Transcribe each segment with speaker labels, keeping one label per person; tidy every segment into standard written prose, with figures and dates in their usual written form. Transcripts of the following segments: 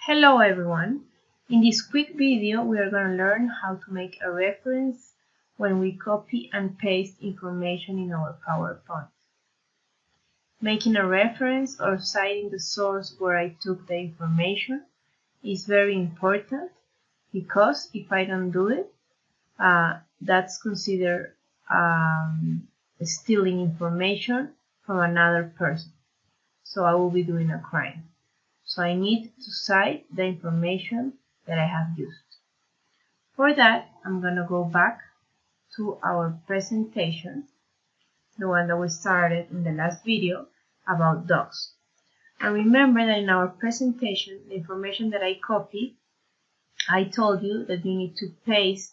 Speaker 1: Hello everyone! In this quick video we are going to learn how to make a reference when we copy and paste information in our PowerPoint. Making a reference or citing the source where I took the information is very important because if I don't do it, that's considered stealing information from another person. So I will be doing a crime. So I need to cite the information that I have used. For that, I'm going to go back to our presentation, the one that we started in the last video about dogs. And remember that in our presentation, the information that I copied, I told you that you need to paste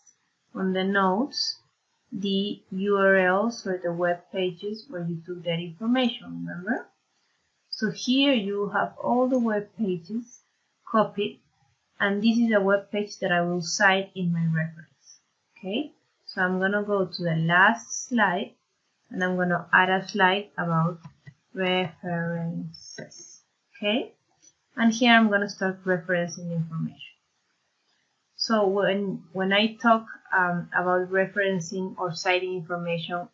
Speaker 1: on the notes the URLs or the web pages where you took that information, remember? So here you have all the web pages copied, and this is a web page that I will cite in my reference. Okay, so I'm going to go to the last slide and I'm going to add a slide about references. Okay, and here I'm going to start referencing information. So when I talk about referencing or citing information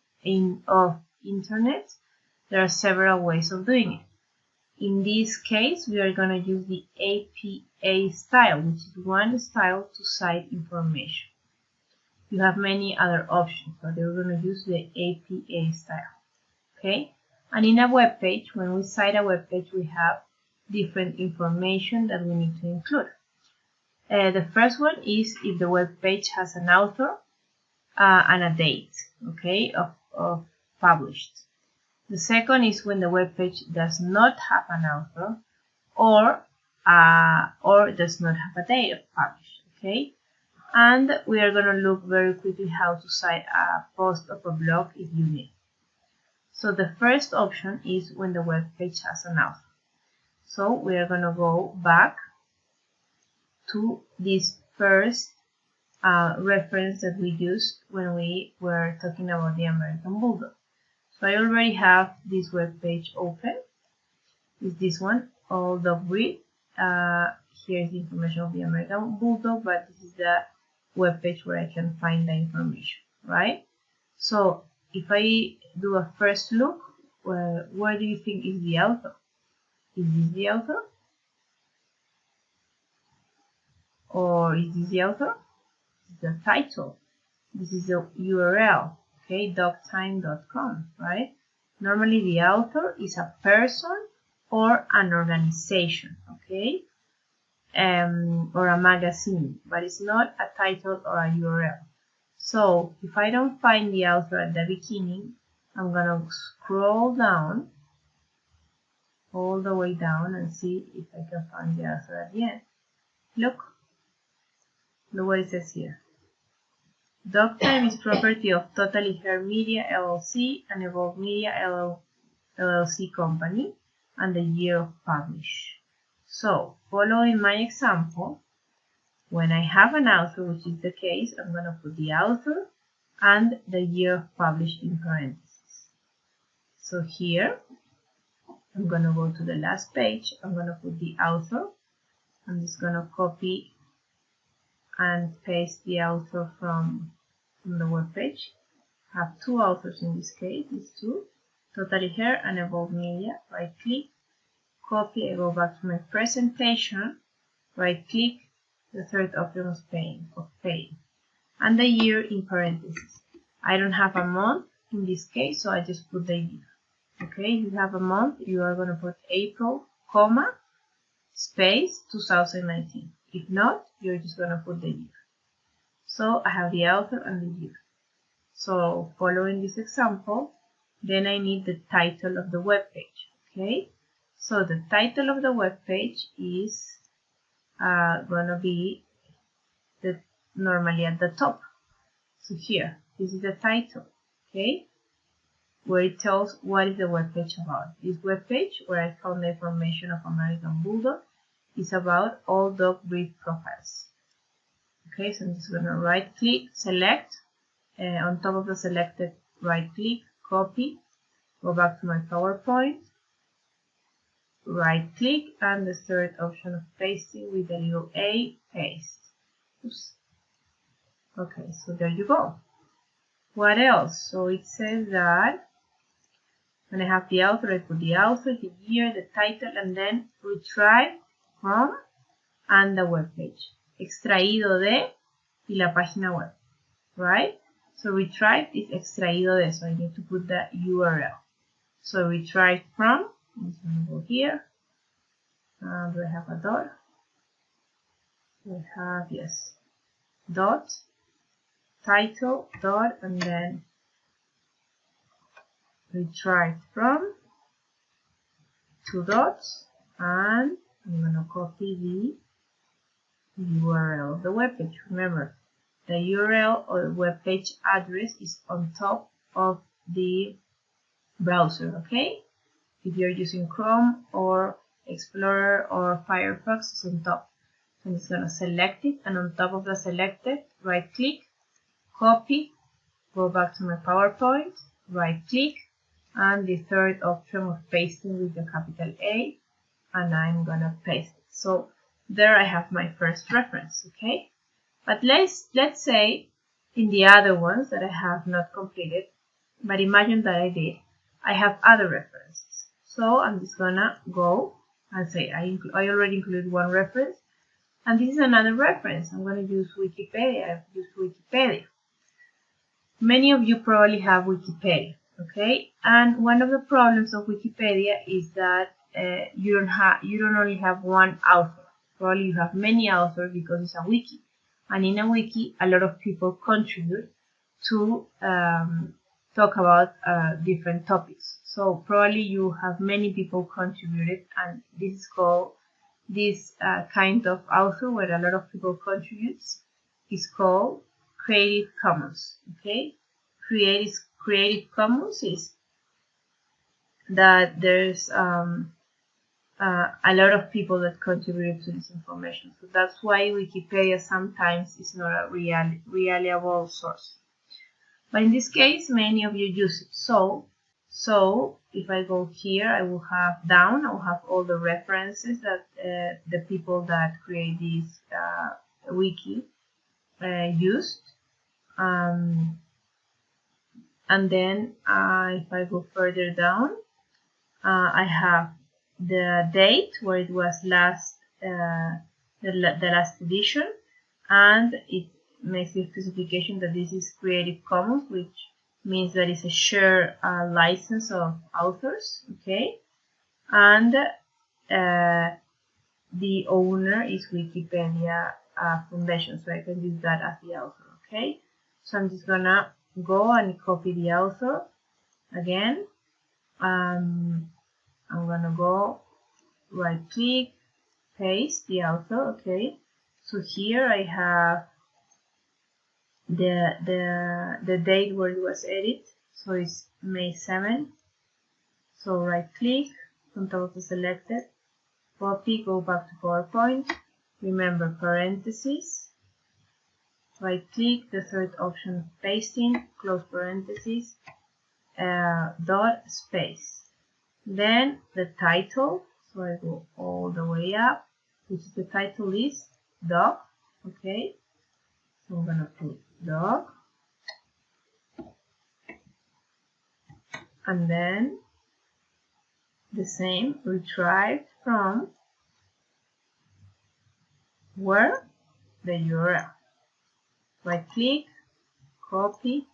Speaker 1: of internet, there are several ways of doing it. In this case, we are going to use the APA style, which is one style to cite information. You have many other options, but we're going to use the APA style. Okay? And in a web page, when we cite a web page, we have different information that we need to include. The first one is if the web page has an author and a date, okay, of published. The second is when the web page does not have an author or does not have a date of publish. Okay, and we are going to look very quickly how to cite a post of a blog if you need. So the first option is when the web page has an author. So we are going to go back to this first reference that we used when we were talking about the American Bulldog. So I already have this web page open. Is this one, all dog breed. Here is the information of the American Bulldog, but this is the web page where I can find the information, right? So if I do a first look, where do you think is the author? Is this the author? Or is this the author? This is the title. This is the URL. Okay, dogtime.com, right? Normally the author is a person or an organization, okay? Or a magazine, but it's not a title or a URL. So if I don't find the author at the beginning, I'm gonna scroll down, all the way down, and see if I can find the author at the end. Look what it says here. Dogtime is property of Totally Hair Media LLC and Evolve Media LLC company, and the year of publish. So, following my example, when I have an author, which is the case, I'm going to put the author and the year of publish in parentheses. So here, I'm going to go to the last page. I'm going to put the author. I'm just going to copy and paste the author from the web page. I have two authors in this case, these two, Totally Hair and Evolve Media. Right click, copy, I go back to my presentation, right click, the third option of paying, and the year in parentheses. I don't have a month in this case, so I just put the year. Okay, if you have a month, you are going to put April, comma, space 2019. If not, you're just going to put the year. So I have the author and the year. So following this example, then I need the title of the web page. Okay, so the title of the web page is going to be normally at the top. So here, this is the title. Okay, where it tells what is the web page about. This web page, where I found the information of American Bulldog, is about all dog breed profiles. Okay, so I'm just going to right click, select, on top of the selected, right click, copy, go back to my PowerPoint, right click, and the third option of pasting with the little A, paste. Oops. Okay, so there you go. What else? So it says that when I have the author, I put the author, the year, the title, and then retrieve from and the web page. Extraído de y la página web, right? So retrieve is extraído de, so I need to put the URL. So retrieve from, I'm just going to go here. Do I have a dot? I have, yes, dot, title, dot, and then retrieve from, 2 dots, and I'm going to copy the URL of the web page. Remember, the URL or the web page address is on top of the browser, okay? If you're using Chrome or Explorer or Firefox, it's on top. So I'm just going to select it, and on top of the selected, right click, copy, go back to my PowerPoint, right click, and the third option of pasting with the capital A, and I'm going to paste it. So there I have my first reference, okay? But let's say in the other ones that I have not completed, but imagine that I did, I have other references. So I'm just gonna go and say I already included one reference, and this is another reference. I'm gonna use Wikipedia. I've used Wikipedia. Many of you probably have Wikipedia, okay? And one of the problems of Wikipedia is that you don't only have one author. Probably you have many authors because it's a wiki, and in a wiki, a lot of people contribute to talk about different topics. So probably you have many people contributed, and this is called this kind of author where a lot of people contributes is called Creative Commons. Okay, Creative Commons is that there's a lot of people that contribute to this information. So that's why Wikipedia sometimes is not a reliable source. But in this case, many of you use it. So if I go here, I will have down, I will have all the references that the people that create this wiki used. And then if I go further down, I have the date where it was last, the last edition, and it makes the specification that this is Creative Commons, which means that it's a share license of authors, okay? And the owner is Wikipedia Foundation, so I can use that as the author, okay? So I'm just gonna go and copy the author again. I'm gonna go right click, paste the author, okay? So here I have the date where it was edited, so it's May 7th. So right click on top of the selected, copy, go back to PowerPoint, remember parentheses, right click, the third option of pasting, close parentheses, dot, space. Then the title, so I go all the way up, which is the title is dog, okay? So I'm gonna put dog, and then the same, retrieved from where? The URL. Right click, copy,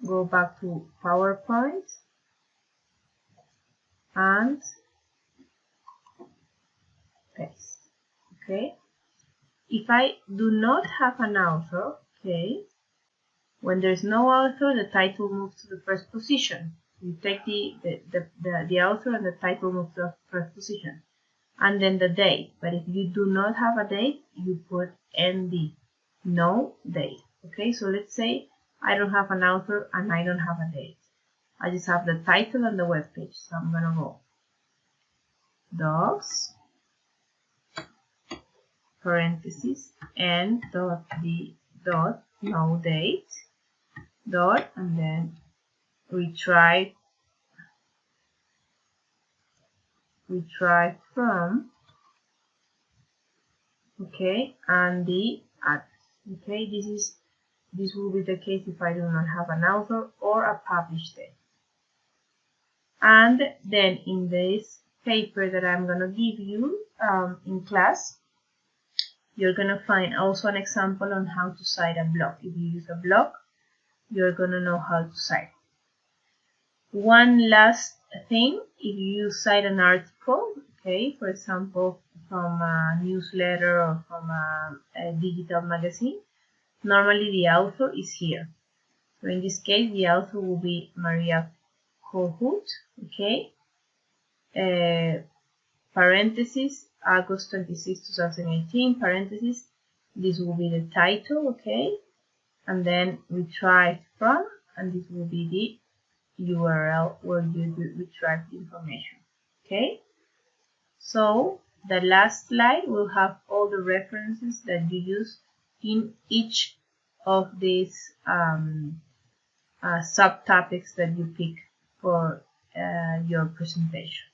Speaker 1: go back to PowerPoint, and paste, okay? If I do not have an author, okay, when there's no author, the title moves to the first position. You take the author and the title moves to the first position. And then the date. But if you do not have a date, you put ND, no date. Okay, so let's say I don't have an author and I don't have a date. I just have the title and the web page. So I'm gonna go dogs, parentheses, and dot, no date, dot, and then retrieve retrieved from, okay, and the address. Okay, this will be the case if I do not have an author or a published date. And then in this paper that I'm going to give you in class, you're going to find also an example on how to cite a blog. If you use a blog, you're going to know how to cite. One last thing, if you cite an article, okay, for example, from a newsletter or from a digital magazine, normally the author is here. So in this case, the author will be Maria Kohut, okay, parentheses, August 26, 2018, parentheses, this will be the title, okay, and then retrieved from, and this will be the URL where you retrieve the information, okay. So the last slide will have all the references that you use in each of these subtopics that you pick for your presentation.